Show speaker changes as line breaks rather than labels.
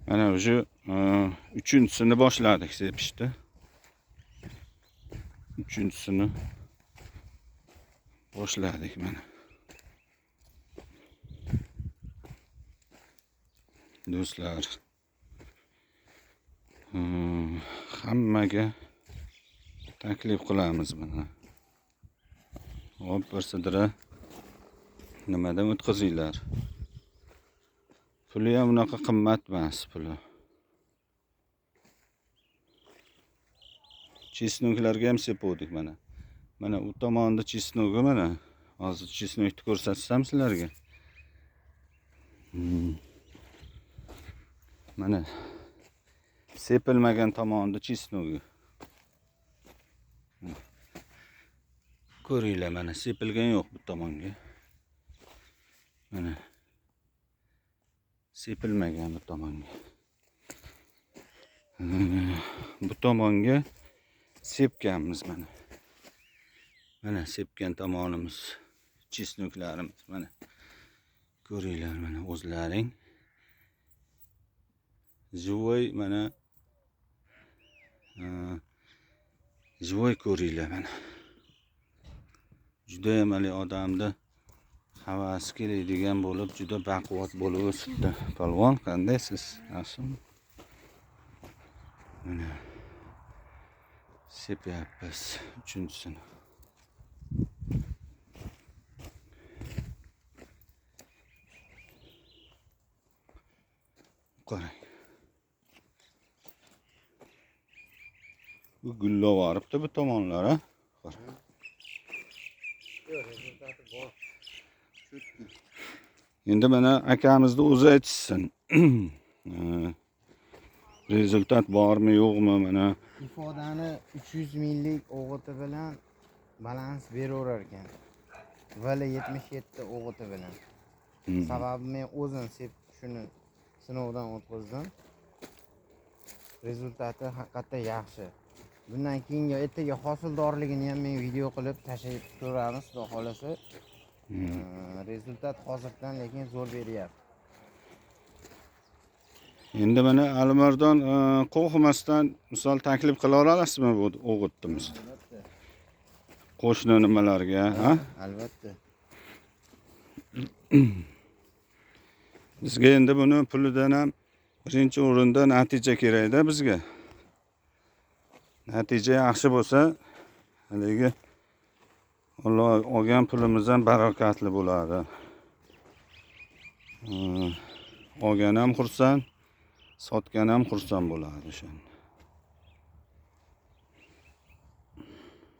Mana o'sha 3-sini boshladik sepishdi. 3-sini boshladik mana. Do'stlar, hammaga taklif qilamiz mana. Hop, bir sidra nimadan o'tkazinglar. Puli ham unaqa qimmat emas puli. Chesnoklarga ham sepdik mana. Mana u tomonda chesnogi mana. Hozir chesnokni ko'rsatsam sizlarga. Mana sepilmagan tomonda chesnogi. Ko'ringlar mana sepilgan yo'q bu tomonga. Mana sepilmagan bu tomonga. Bu tomonga sepganmiz mana. Mana sepgan tomonimiz chesnoklarimiz mana. Ko'ringlar mana o'zlaring. Живой mana живой ko'ringlar mana. Juda ham odamda havas keladigan bo'lib, juda baquvvat bo'lib o'sibdi. Polvon, qandaysiz? Yaxshimi? Mana sepyapmiz 3-sini. Qarang. Bu gullab varibdi bu tomonlar, ha? Qarang. Endi mana akamizni o'zi aytsin. Rezultat bormi, yo'qmi mana.
Ifodani 300 minglik o'g'iti bilan balans beraverar ekan. Vali 77 o'g'iti bilan. Sababi men o'zim shuni sinovdan o'tkazdim. Rezultati haqiqatda yaxshi. Bundan keyingi ertaga hosildorligini ham men video qilib tashib ko'ramiz, xudo xolasa. Rezultat hozirdan lekin zo'r beryapti.
Endi mana Alimardon qo'rqmasdan misol taklif qila olasizmi bu o'g'itimizni?
Albatta.
Qo'shni nimalarga, ha?
Albatta.
Bizga endi buni pulidan ham birinchi o'rinda natija kerak-da bizga. Natija yaxshi bo'lsa, haligi Alloh olgan pulimiz ham barakatli bo'ladi. Olgan ham xursand, sotgan ham xursand bo'ladi o'shanda.